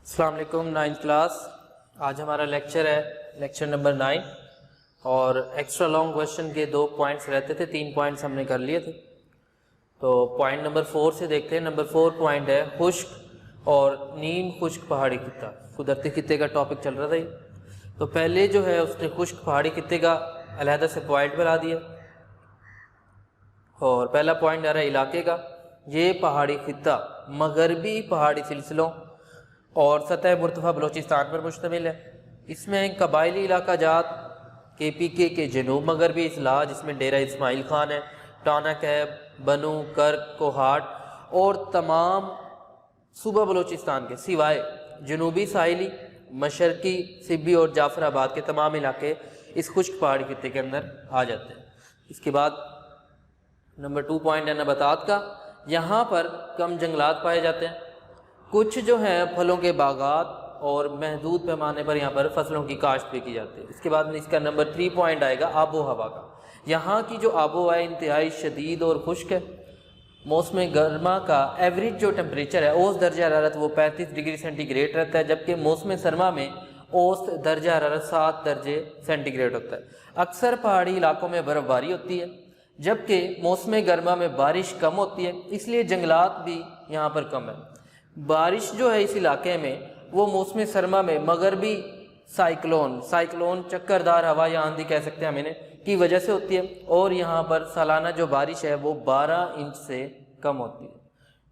السلام علیکم، 9th class. آج ہمارا لیکچر ہے لیکچر نمبر 9 اور ایکسٹرا لانگ کویشچن کے 2 پوائنٹس رہتے تھے، 3 پوائنٹس ہم نے کر لیے تھے۔ تو پوائنٹ نمبر 4 سے دیکھتے ہیں۔ نمبر 4 پوائنٹ ہے خشک اور نیم خشک پہاڑی خطہ۔ قدرتی خطے کا ٹاپک چل رہا تھا یہ۔ تو پہلے جو ہے اس نے خشک پہاڑی خطے کا علیحدہ سے پوائنٹ بنا دیا، اور پہلا پوائنٹ آ رہا ہے علاقے کا۔ یہ پہاڑی خطہ مغربی پہاڑی سلسلوں اور سطح مرتفع بلوچستان پر مشتمل ہے۔ اس میں قبائلی علاقہ جات KPK کے جنوب مغربی اضلاع، جس میں ڈیرہ اسماعیل خان ہے، ٹانا کیب، بنو، کرک، کوہاٹ اور تمام صوبہ بلوچستان کے سوائے جنوبی ساحلی، مشرقی سبی اور جعفر آباد کے تمام علاقے اس خشک پہاڑی خطے کے اندر آ جاتے ہیں۔ اس کے بعد نمبر 2 پوائنٹ ہے نباتات کا۔ یہاں پر کم جنگلات پائے جاتے ہیں، کچھ جو ہیں پھلوں کے باغات، اور محدود پیمانے پر یہاں پر فصلوں کی کاشت بھی کی جاتی ہے۔ اس کے بعد میں اس کا نمبر 3 پوائنٹ آئے گا آب و ہوا کا۔ یہاں کی جو آب و ہوا انتہائی شدید اور خشک ہے۔ موسم گرما کا ایوریج جو ٹمپریچر ہے، اوسط درجہ حرارت وہ 35 ڈگری سینٹی گریڈ رہتا ہے، جبکہ موسم سرما میں اوسط درجہ حرارت 7 درجے سینٹی گریڈ ہوتا ہے۔ اکثر پہاڑی علاقوں میں برف باری ہوتی ہے، جبکہ موسم گرما میں بارش کم ہوتی ہے، اس لیے جنگلات بھی یہاں پر کم ہے۔ بارش جو ہے اس علاقے میں وہ موسم سرما میں مغربی سائیکلون چکردار ہوا یا آندھی کہہ سکتے ہیں ہم انہیں کی وجہ سے ہوتی ہے، اور یہاں پر سالانہ جو بارش ہے وہ 12 انچ سے کم ہوتی ہے۔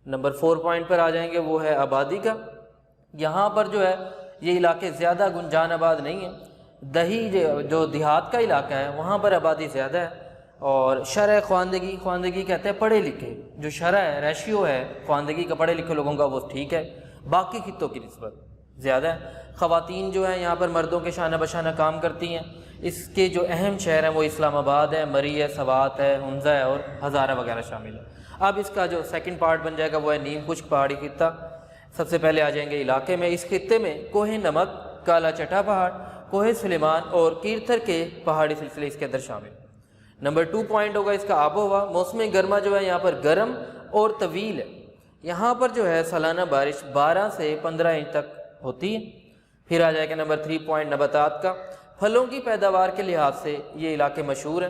نمبر 4 پوائنٹ پر آ جائیں گے، وہ ہے آبادی کا۔ یہاں پر جو ہے یہ علاقے زیادہ گنجان آباد نہیں ہیں۔ دہی جو دیہات کا علاقہ ہے وہاں پر آبادی زیادہ ہے، اور شرح خواندگی کہتے ہیں پڑھے لکھے، جو شرح ہے، ریشیو ہے خواندگی کا پڑھے لکھے لوگوں کا، وہ ٹھیک ہے، باقی خطوں کی نسبت زیادہ ہے۔ خواتین جو ہیں یہاں پر مردوں کے شانہ بشانہ کام کرتی ہیں۔ اس کے جو اہم شہر ہیں وہ اسلام آباد ہے، مری ہے، سوات ہے، حمزہ ہے اور ہزارہ وغیرہ شامل ہے۔ اب اس کا جو سیکنڈ پارٹ بن جائے گا وہ ہے نیم خشک پہاڑی خطہ۔ سب سے پہلے آ جائیں گے علاقے میں۔ اس خطے میں کوہ نمک، کالا چٹا پہاڑ، کوہ سلیمان اور کیرتھر کے پہاڑی سلسلے اس کے اندر شامل۔ نمبر 2 پوائنٹ ہوگا اس کا آب و ہوا۔ موسم گرما جو ہے یہاں پر گرم اور طویل ہے۔ یہاں پر جو ہے سالانہ بارش 12 سے 15 انچ تک ہوتی ہے۔ پھر آ جائے گا نمبر 3 پوائنٹ نباتات کا۔ پھلوں کی پیداوار کے لحاظ سے یہ علاقے مشہور ہیں،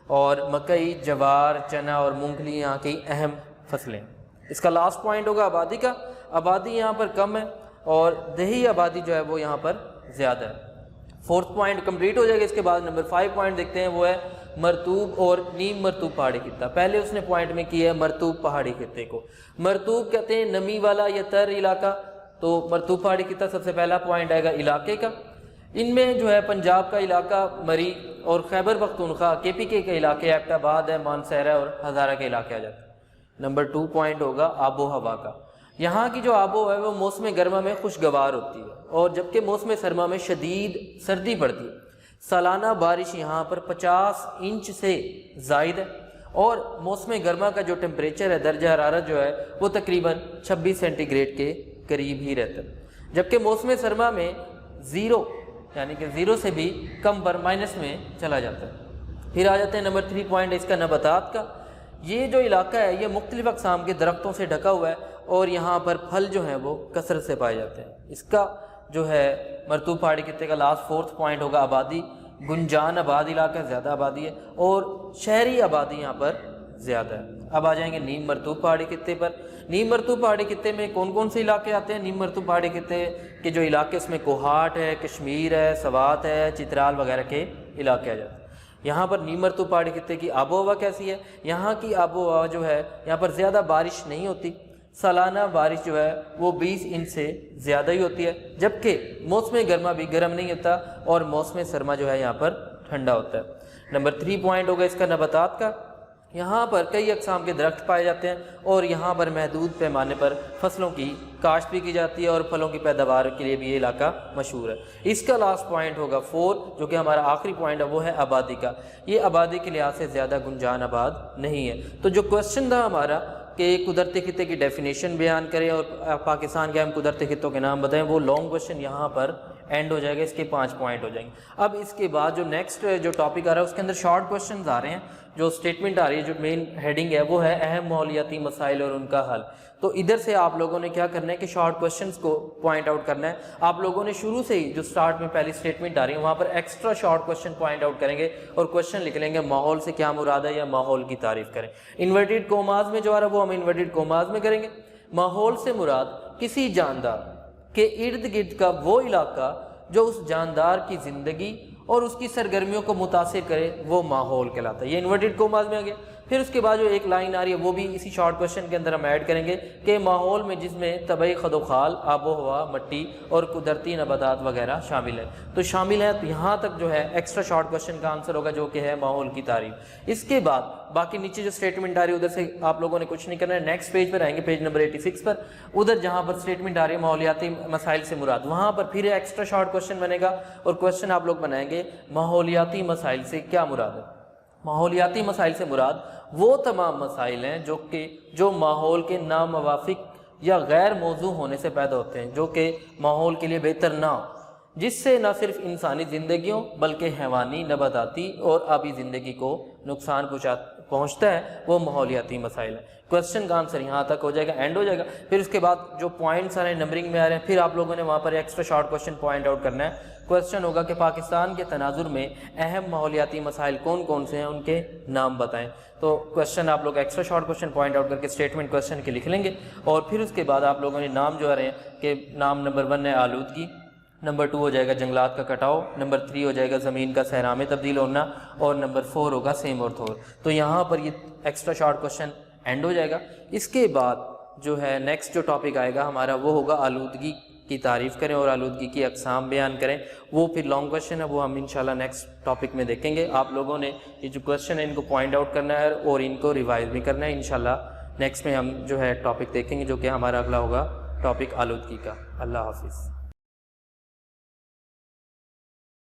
اور مکئی، جوار، چنا اور مونگ پھلی یہاں کی اہم فصلیں۔ اس کا لاسٹ پوائنٹ ہوگا آبادی کا۔ آبادی یہاں پر کم ہے، اور دیہی آبادی جو ہے وہ یہاں پر زیادہ ہے۔ 4 پوائنٹ کمپلیٹ ہو جائے گا۔ اس کے بعد نمبر 5 پوائنٹ دیکھتے ہیں، وہ ہے مرطوب اور نیم مرطوب پہاڑی خطہ۔ پہلے اس نے پوائنٹ میں کیا ہے مرطوب پہاڑی خطے کو۔ مرطوب کہتے ہیں نمی والا یا تر علاقہ، تو مرطوب پہاڑی خطہ سب سے پہلا پوائنٹ آئے گا علاقے کا۔ ان میں جو ہے پنجاب کا علاقہ مری اور خیبر پختونخوا KPK کے علاقے ایبٹ آباد ہے، مانسہرہ اور ہزارہ کے علاقے آ جاتے ہیں۔ نمبر 2 پوائنٹ ہوگا آب و ہوا کا۔ یہاں کی جو آب و ہوا ہے وہ موسم گرما میں خوشگوار ہوتی ہے، اور جبکہ موسم سرما میں شدید سردی پڑتی ہے۔ سالانہ بارش یہاں پر 50 انچ سے زائد ہے، اور موسم گرما کا جو ٹمپریچر ہے، درجہ حرارت جو ہے وہ تقریباً 26 سینٹی گریڈ کے قریب ہی رہتا ہے، جبکہ موسم سرما میں 0 یعنی کہ 0 سے بھی کم پر مائنس میں چلا جاتا ہے۔ پھر آ جاتے ہیں نمبر 3 پوائنٹ اس کا نباتات کا۔ یہ جو علاقہ ہے یہ مختلف اقسام کے درختوں سے ڈھکا ہوا ہے، اور یہاں پر پھل جو ہیں وہ کثرت سے پائے جاتے ہیں۔ اس کا جو ہے مرطوب پہاڑی خطے کا لاسٹ 4 پوائنٹ ہوگا آبادی۔ گنجان آباد علاقہ، زیادہ آبادی ہے، اور شہری آبادی یہاں پر زیادہ ہے۔ اب آ جائیں گے نیم مرطوب پہاڑی خطے پر۔ نیم مرطوب پہاڑی خطے میں کون کون سے علاقے آتے ہیں؟ نیم مرطوب پہاڑی خطے کے جو علاقے، اس میں کوہاٹ ہے، کشمیر ہے، سوات ہے، چترال وغیرہ کے علاقے آ جاتے ہیں۔ یہاں پر نیم مرطوب پہاڑی خطے کی آب و ہوا کیسی ہے؟ یہاں کی آب و ہوا جو ہے یہاں پر زیادہ بارش نہیں ہوتی، سالانہ بارش جو ہے وہ 20 انچ سے زیادہ ہی ہوتی ہے، جبکہ موسم گرما بھی گرم نہیں ہوتا، اور موسم سرما جو ہے یہاں پر ٹھنڈا ہوتا ہے۔ نمبر 3 پوائنٹ ہوگا اس کا نباتات کا۔ یہاں پر کئی اقسام کے درخت پائے جاتے ہیں، اور یہاں پر محدود پیمانے پر فصلوں کی کاشت بھی کی جاتی ہے، اور پھلوں کی پیداوار کے لیے بھی یہ علاقہ مشہور ہے۔ اس کا لاسٹ پوائنٹ ہوگا 4، جو کہ ہمارا آخری پوائنٹ ہے، وہ ہے آبادی کا۔ یہ آبادی کے لحاظ سے زیادہ گنجان آباد نہیں ہے۔ تو جو کویشچن تھا ہمارا کہ قدرتی خطے کی ڈیفینیشن بیان کریں اور پاکستان کے اہم قدرتی خطوں کے نام بتائیں، وہ لانگ کویشچن یہاں پر اینڈ ہو جائے گا، اس کے 5 پوائنٹ ہو جائیں گے۔ اب اس کے بعد جو نیکسٹ جو ٹاپک آ رہا ہے اس کے اندر شارٹ کوشچنز آ رہے ہیں، جو اسٹیٹمنٹ آ رہی ہے، جو مین ہیڈنگ ہے وہ ہے اہم ماحولیاتی مسائل اور ان کا حل۔ تو ادھر سے آپ لوگوں نے کیا کرنا ہے کہ شارٹ کوشچنز کو پوائنٹ آؤٹ کرنا ہے۔ آپ لوگوں نے شروع سے ہی جو سٹارٹ میں پہلی اسٹیٹمنٹ آ رہی ہے وہاں پر extra short question point out کریں گے اور کوشچن لکھ لیں گے ماحول سے کیا مراد ہے یا ماحول کی تعریف کریں۔ انورٹڈ کوماز میں جو آ رہا ہے وہ ہم انورٹڈ کوماز میں کریں گے۔ ماحول سے مراد کسی جاندار کے ارد گرد کا وہ علاقہ جو اس جاندار کی زندگی اور اس کی سرگرمیوں کو متاثر کرے وہ ماحول کہلاتا ہے۔ یہ انورٹڈ کوماز میں آ گیا۔ پھر اس کے بعد جو ایک لائن آ رہی ہے وہ بھی اسی شارٹ کوشچن کے اندر ہم ایڈ کریں گے کہ ماحول میں جس میں طبعی خد و خال، آب و ہوا، مٹی اور قدرتی نباتات وغیرہ شامل ہے۔ تو شامل ہے، تو یہاں تک جو ہے ایکسٹرا شارٹ کوشچن کا آنسر ہوگا جو کہ ہے ماحول کی تعریف۔ اس کے بعد باقی نیچے جو اسٹیٹمنٹ آ رہی ہے ادھر سے آپ لوگوں نے کچھ نہیں کرنا ہے، نیکسٹ پیج پر آئیں گے، پیج نمبر 86 پر، ادھر جہاں پر اسٹیٹمنٹ آ رہی ہے ماحولیاتی مسائل سے مراد، وہاں پر پھر ایکسٹرا شارٹ کوشچن بنے گا اور کوشچن آپ لوگ بنائیں گے ماحولیاتی مسائل سے کیا مراد ہے۔ ماحولیاتی مسائل سے مراد وہ تمام مسائل ہیں جو ماحول کے ناموافق یا غیر موزوں ہونے سے پیدا ہوتے ہیں، جو کہ ماحول کے لیے بہتر نہ ہو، جس سے نہ صرف انسانی زندگیوں بلکہ حیوانی، نباتاتی اور آبی زندگی کو نقصان پہنچتا ہے، وہ ماحولیاتی مسائل ہیں۔ کوشچن کا آنسر یہاں تک ہو جائے گا، اینڈ ہو جائے گا۔ پھر اس کے بعد جو پوائنٹس آ رہے ہیں نمبرنگ میں آ رہے ہیں، پھر آپ لوگوں نے وہاں پر extra short question point out کرنا ہے۔ کوشچن ہوگا کہ پاکستان کے تناظر میں اہم ماحولیاتی مسائل کون کون سے ہیں، ان کے نام بتائیں۔ تو کوشچن آپ لوگ extra short question point out کر کے اسٹیٹمنٹ کوشچن کے لکھ لیں گے، اور پھر اس کے بعد آپ لوگوں نے نام جو آ رہے ہیں کہ نام نمبر 1 ہے آلودگی، نمبر 2 ہو جائے گا جنگلات کا کٹاؤ، نمبر 3 ہو جائے گا زمین کا صحرا میں تبدیل ہونا، اور نمبر 4 ہوگا سیم اور تھور۔ تو یہاں پر یہ ایکسٹرا شارٹ کوشچن اینڈ ہو جائے گا۔ اس کے بعد جو ہے نیکسٹ جو ٹاپک آئے گا ہمارا وہ ہوگا آلودگی کی تعریف کریں اور آلودگی کی اقسام بیان کریں۔ وہ پھر لانگ کوشچن ہے، وہ ہم انشاءاللہ نیکسٹ ٹاپک میں دیکھیں گے۔ آپ لوگوں نے یہ جو کوشچن ہے ان کو پوائنٹ آؤٹ کرنا ہے اور ان کو ریوائز بھی کرنا ہے۔ انشاءاللہ نیکسٹ میں ہم جو ہے ٹاپک دیکھیں گے جو کہ ہمارا اگلا ہوگا ٹاپک آلودگی کا۔ اللہ حافظ۔